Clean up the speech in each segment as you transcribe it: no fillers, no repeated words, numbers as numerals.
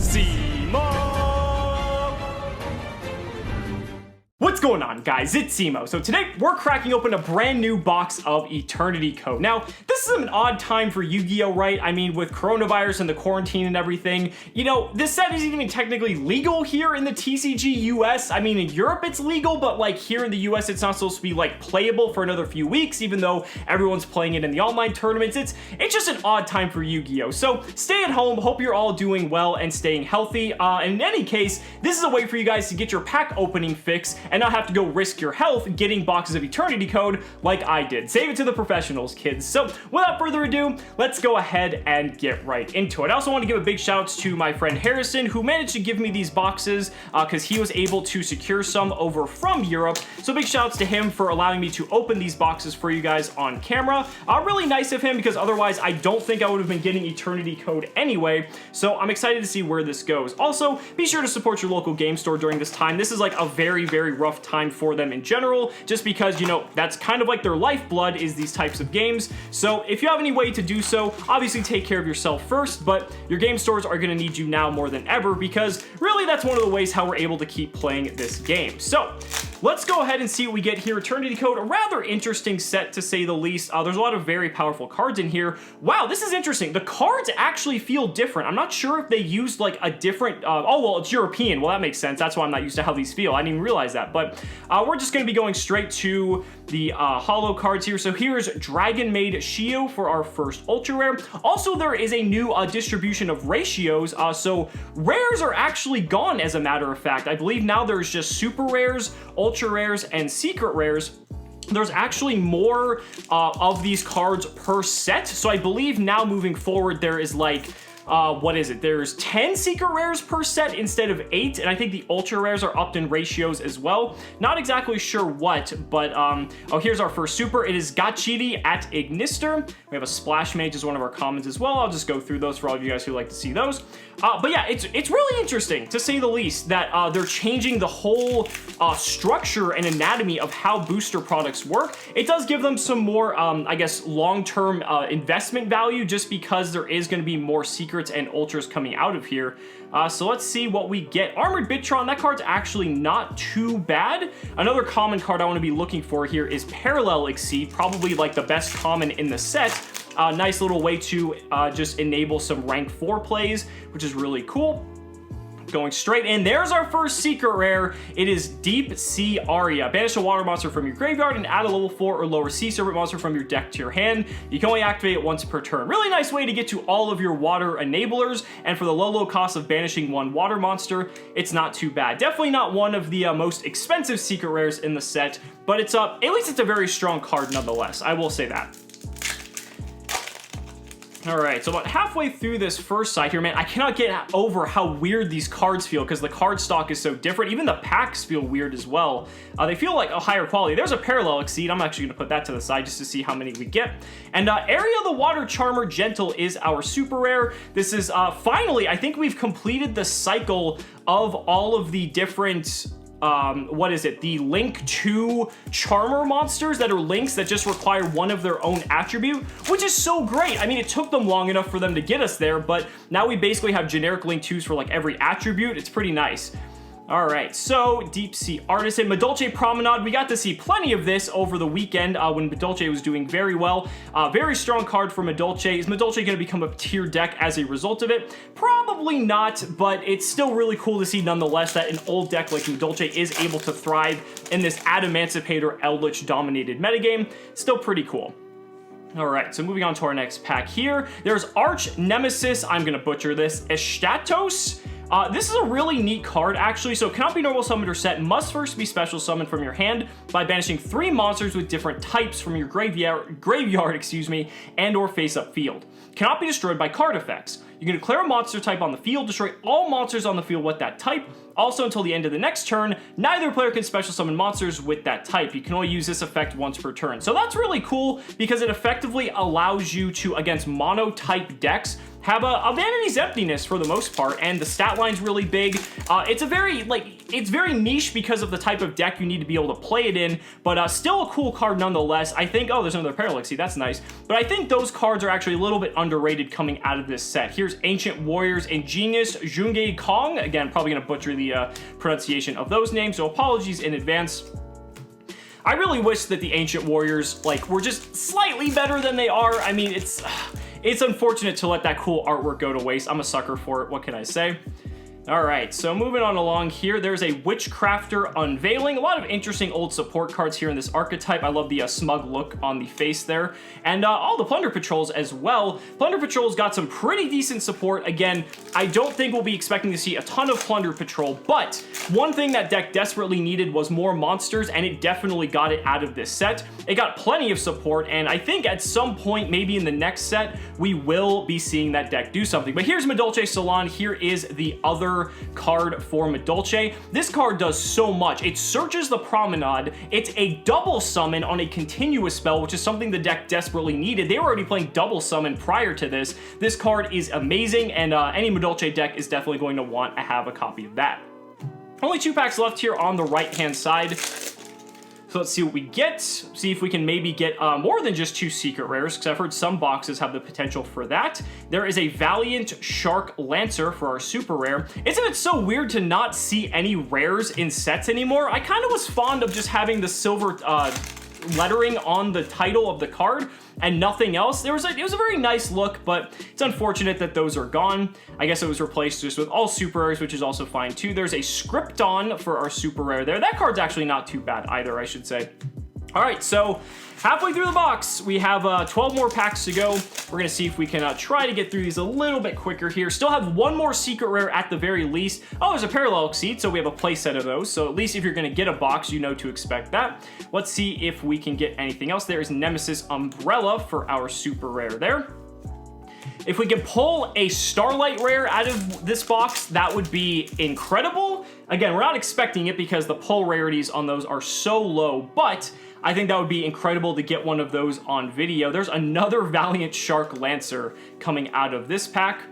Cimoooooooo! What's going on, guys? It's Cimo. So today we're cracking open a brand new box of Eternity Code. Now, this is an odd time for Yu-Gi-Oh, right? I mean, with coronavirus and the quarantine and everything, you know, this set isn't even technically legal here in the TCG US. I mean, in Europe it's legal, but like here in the US, it's not supposed to be like playable for another few weeks, even though everyone's playing it in the online tournaments. It's just an odd time for Yu-Gi-Oh. So stay at home. Hope you're all doing well and staying healthy. And in any case, this is a way for you guys to get your pack opening fix and not have to go risk your health getting boxes of Eternity Code like I did. Save it to the professionals, kids. So without further ado, let's go ahead and get right into it. I also want to give a big shout out to my friend Harrison, who managed to give me these boxes because he was able to secure some over from Europe. So big shout outs to him for allowing me to open these boxes for you guys on camera. Really nice of him, because otherwise I don't think I would have been getting Eternity Code anyway. So I'm excited to see where this goes. Also, be sure to support your local game store during this time. This is like a very, very rough time for them in general, just because, you know, that's kind of like their lifeblood is these types of games. So if you have any way to do so, obviously take care of yourself first, but your game stores are going to need you now more than ever, because really that's one of the ways how we're able to keep playing this game. So let's go ahead and see what we get here. Eternity Code, a rather interesting set to say the least. There's a lot of very powerful cards in here. Wow, this is interesting. The cards actually feel different. I'm not sure if they used like a different, oh, well, it's European. Well, that makes sense. That's why I'm not used to how these feel. I didn't even realize that, but we're just going to be going straight to the holo cards here. So here's Dragon Maid Shio for our first ultra rare. Also, there is a new distribution of ratios. So rares are actually gone, as a matter of fact. I believe now there's just super rares, ultra rares, and secret rares. There's actually more of these cards per set. So I believe now moving forward, there is like, what is it? There's 10 secret rares per set instead of 8, and I think the ultra rares are upped in ratios as well. Not exactly sure what, but oh, here's our first super. It is Gachiri at Ignister. We have a Splash Mage as one of our commons as well. I'll just go through those for all of you guys who like to see those. But yeah, it's really interesting, to say the least, that they're changing the whole structure and anatomy of how booster products work. It does give them some more, I guess, long-term investment value, just because there is going to be more secrets and ultras coming out of here. So let's see what we get. Armored Bitron, that card's actually not too bad. Another common card I want to be looking for here is Parallel Exceed, probably like the best common in the set. Nice little way to just enable some rank 4 plays, which is really cool. Going straight in, there's our first secret rare. It is Deep Sea Aria. Banish a water monster from your graveyard and add a level 4 or lower sea serpent monster from your deck to your hand. You can only activate it once per turn. Really nice way to get to all of your water enablers, and for the low cost of banishing one water monster, it's not too bad. Definitely not one of the most expensive secret rares in the set, but it's at least it's a very strong card nonetheless. I will say that. All right, so about halfway through this first side here, man, I cannot get over how weird these cards feel, because the card stock is so different. Even the packs feel weird as well. They feel like a higher quality. There's a Parallel Exceed. I'm actually going to put that to the side just to see how many we get. And Area the Water Charmer Gentle is our super rare. This is finally, I think we've completed the cycle of all of the different what is it? The link to Charmer monsters that are links that just require one of their own attribute, which is so great. I mean, it took them long enough for them to get us there, but now we basically have generic link 2s for like every attribute. It's pretty nice. All right, so Deep Sea Artisan, Madolche Promenade. We got to see plenty of this over the weekend when Madolche was doing very well. Very strong card for Madolche. Is Madolche going to become a tier deck as a result of it? Probably not, but it's still really cool to see nonetheless that an old deck like Madolche is able to thrive in this Adamancipator Eldritch dominated metagame. Still pretty cool. All right, so moving on to our next pack here. There's Arch Nemesis. I'm going to butcher this. Estatos. This is a really neat card, actually. So cannot be normal summoned or set, must first be special summoned from your hand by banishing 3 monsters with different types from your graveyard, excuse me, and or face-up field. Cannot be destroyed by card effects. You can declare a monster type on the field, destroy all monsters on the field with that type. Also, until the end of the next turn, neither player can special summon monsters with that type. You can only use this effect once per turn. So that's really cool, because it effectively allows you to, against mono-type decks, have a Vanity's Emptiness for the most part, and the stat line's really big. It's a very, it's very niche because of the type of deck you need to be able to play it in, but still a cool card nonetheless. I think, oh, there's another Parallaxy, that's nice. But I think those cards are actually a little bit underrated coming out of this set. Here's Ancient Warriors, Ingenious Jungei Kong. Again, probably gonna butcher the pronunciation of those names, so apologies in advance. I really wish that the Ancient Warriors, were just slightly better than they are. I mean, it's unfortunate to let that cool artwork go to waste. I'm a sucker for it, what can I say? All right, so moving on along here, there's a Witchcrafter Unveiling. A lot of interesting old support cards here in this archetype. I love the smug look on the face there. And all the Plunder Patrols as well. Plunder Patrol's got some pretty decent support. Again, I don't think we'll be expecting to see a ton of Plunder Patrol, but one thing that deck desperately needed was more monsters, and it definitely got it out of this set. It got plenty of support, and I think at some point, maybe in the next set, we will be seeing that deck do something. But here's Madolche Salon. Here is the other card for Madolche. This card does so much. It searches the Promenade. It's a double summon on a continuous spell, which is something the deck desperately needed. They were already playing double summon prior to this. This card is amazing, and any Madolche deck is definitely going to want to have a copy of that. Only 2 packs left here on the right-hand side. So let's see what we get. See if we can maybe get more than just 2 secret rares, because I've heard some boxes have the potential for that. There is a Valiant Shark Lancer for our super rare. Isn't it so weird to not see any rares in sets anymore? I kind of was fond of just having the silver lettering on the title of the card and nothing else. It was a very nice look, but it's unfortunate that those are gone. I guess it was replaced just with all super rares, which is also fine too. There's a Scripton for our super rare there. That card's actually not too bad either, I should say. All right, so halfway through the box, we have 12 more packs to go. We're gonna see if we can try to get through these a little bit quicker here. Still have one more secret rare at the very least. Oh, there's a Parallel Exceed, so we have a play set of those. So at least if you're gonna get a box, you know to expect that. Let's see if we can get anything else. There is Nemesis Umbrella for our super rare there. If we can pull a Starlight rare out of this box, that would be incredible. Again, we're not expecting it because the pull rarities on those are so low, but I think that would be incredible to get one of those on video. There's another Valiant Shark Lancer coming out of this pack.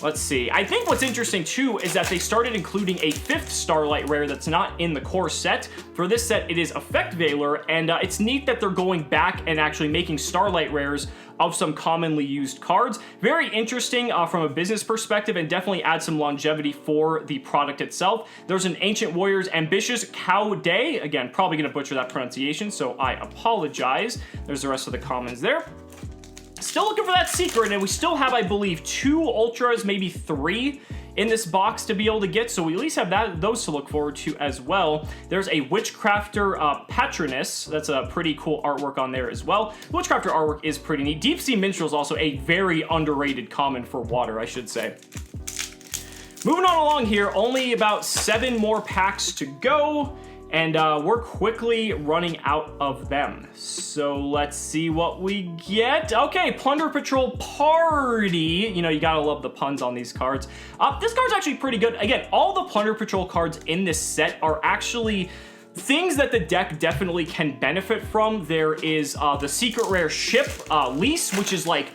Let's see. I think what's interesting too is that they started including a 5th Starlight rare that's not in the core set. For this set, it is Effect Veiler, and it's neat that they're going back and actually making Starlight rares of some commonly used cards. Very interesting from a business perspective, and definitely adds some longevity for the product itself. There's an Ancient Warriors Ambitious Cow Day. Again, probably gonna butcher that pronunciation, so I apologize. There's the rest of the commons there. Still looking for that secret, and we still have, I believe, 2 Ultras, maybe 3 in this box to be able to get, so we at least have those to look forward to as well. There's a Witchcrafter Patroness. That's a pretty cool artwork on there as well. The Witchcrafter artwork is pretty neat. Deep Sea Minstrel is also a very underrated common for water, I should say. Moving on along here, only about 7 more packs to go. And we're quickly running out of them. So let's see what we get. Okay, Plunder Patrol Party. You know, you gotta love the puns on these cards. This card's actually pretty good. Again, all the Plunder Patrol cards in this set are actually things that the deck definitely can benefit from. There is the secret rare ship Lease, which is like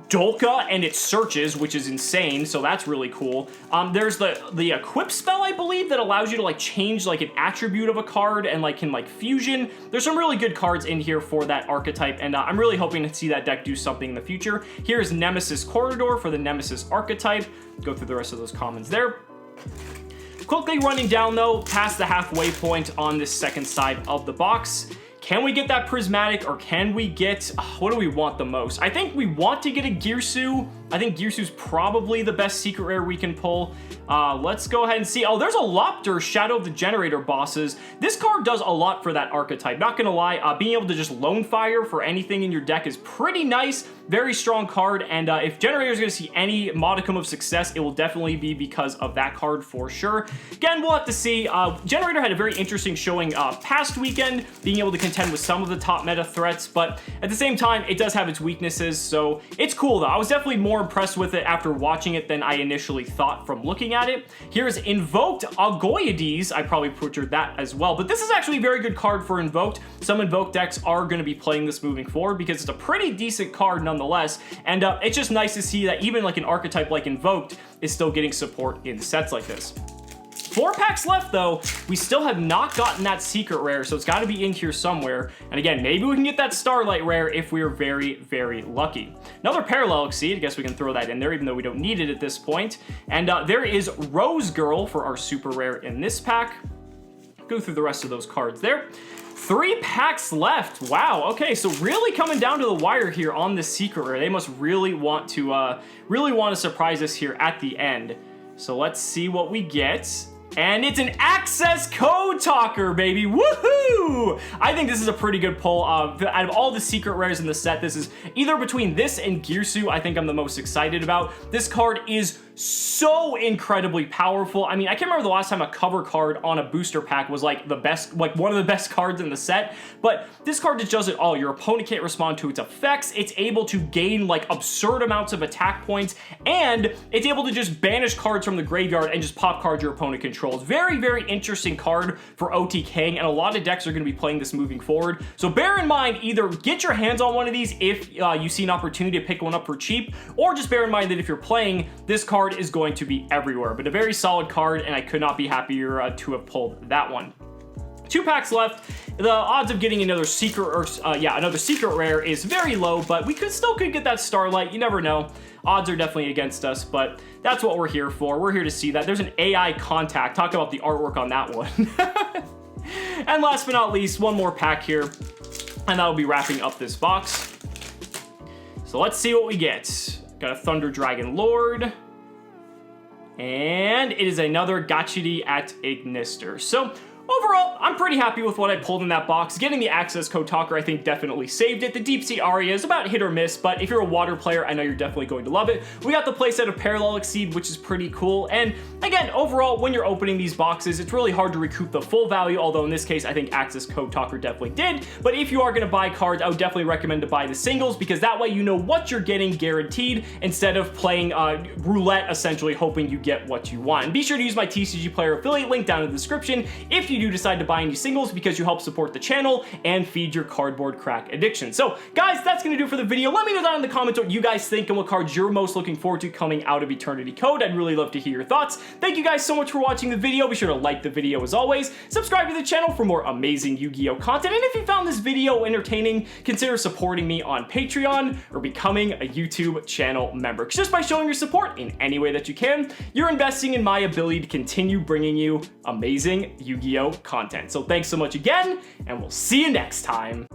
Dolka and it searches, which is insane, so that's really cool. There's the equip spell, I believe, that allows you to change an attribute of a card and can fusion. There's some really good cards in here for that archetype, and I'm really hoping to see that deck do something in the future. Here's Nemesis Corridor for the Nemesis archetype. Go through the rest of those commons there. Quickly running down though, past the halfway point on this second side of the box. Can we get that Prismatic, or can we get, what do we want the most? I think we want to get a Girsu. I think Girsu's probably the best secret rare we can pull. Let's go ahead and see. Oh, there's a Lopter, Shadow of the Generator bosses. This card does a lot for that archetype. Not gonna lie, being able to just Lone Fire for anything in your deck is pretty nice. Very strong card, and if Generator is gonna see any modicum of success, it will definitely be because of that card for sure. Again, we'll have to see. Generator had a very interesting showing past weekend, being able to contend contend with some of the top meta threats, but at the same time, it does have its weaknesses, so it's cool though. I was definitely more impressed with it after watching it than I initially thought from looking at it. Here's Invoked Algoides. I probably butchered that as well, but this is actually a very good card for Invoked. Some Invoked decks are going to be playing this moving forward because it's a pretty decent card nonetheless, and it's just nice to see that even like an archetype like Invoked is still getting support in sets like this. 4 packs left though. We still have not gotten that secret rare, so it's got to be in here somewhere. And again, maybe we can get that Starlight rare if we're very, very lucky. Another Parallel Exceed. I guess we can throw that in there even though we don't need it at this point. And there is Rose Girl for our super rare in this pack. Go through the rest of those cards there. 3 packs left. Wow. Okay, so really coming down to the wire here on this secret rare. They must really want to surprise us here at the end. So let's see what we get. And it's an Accesscode Talker, baby. Woohoo! I think this is a pretty good pull. Out of all the secret rares in the set, this is either between this and Girsu, I think I'm the most excited about. This card is so incredibly powerful. I mean, I can't remember the last time a cover card on a booster pack was like the best, like one of the best cards in the set, but this card just does it all. Your opponent can't respond to its effects. It's able to gain like absurd amounts of attack points, and it's able to just banish cards from the graveyard and just pop cards your opponent controls. Very, very interesting card for OTKing, and a lot of decks are going to be playing this moving forward. So bear in mind, either get your hands on one of these if you see an opportunity to pick one up for cheap, or just bear in mind that if you're playing, this card is going to be everywhere. But a very solid card, and I could not be happier to have pulled that one. 2 packs left. The odds of getting another secret or another secret rare is very low, but we still could get that Starlight. You never know. Odds are definitely against us, but that's what we're here for. We're here to see that. There's an AI Contact. Talk about the artwork on that one. And last but not least, one more pack here, and that'll be wrapping up this box. So let's see what we get. Got a Thunder Dragon Lord. And it is another Gachiri at Ignister. So overall, I'm pretty happy with what I pulled in that box. Getting the Accesscode Talker, I think, definitely saved it. The Deep Sea Aria is about hit or miss, but if you're a water player, I know you're definitely going to love it. We got the playset of Parallel Exceed, which is pretty cool. And again, overall, when you're opening these boxes, it's really hard to recoup the full value, although in this case, I think Accesscode Talker definitely did. But if you are going to buy cards, I would definitely recommend to buy the singles, because that way you know what you're getting guaranteed, instead of playing roulette, essentially hoping you get what you want. And be sure to use my TCG Player affiliate link down in the description if you do decide to buy any singles, because you help support the channel and feed your cardboard crack addiction. So guys, that's gonna do for the video. Let me know down in the comments what you guys think and what cards you're most looking forward to coming out of Eternity Code. I'd really love to hear your thoughts. Thank you guys so much for watching the video. Be sure to like the video as always. Subscribe to the channel for more amazing Yu-Gi-Oh content. And if you found this video entertaining, consider supporting me on Patreon or becoming a YouTube channel member. Just by showing your support in any way that you can, you're investing in my ability to continue bringing you amazing Yu-Gi-Oh content. So thanks so much again, and we'll see you next time.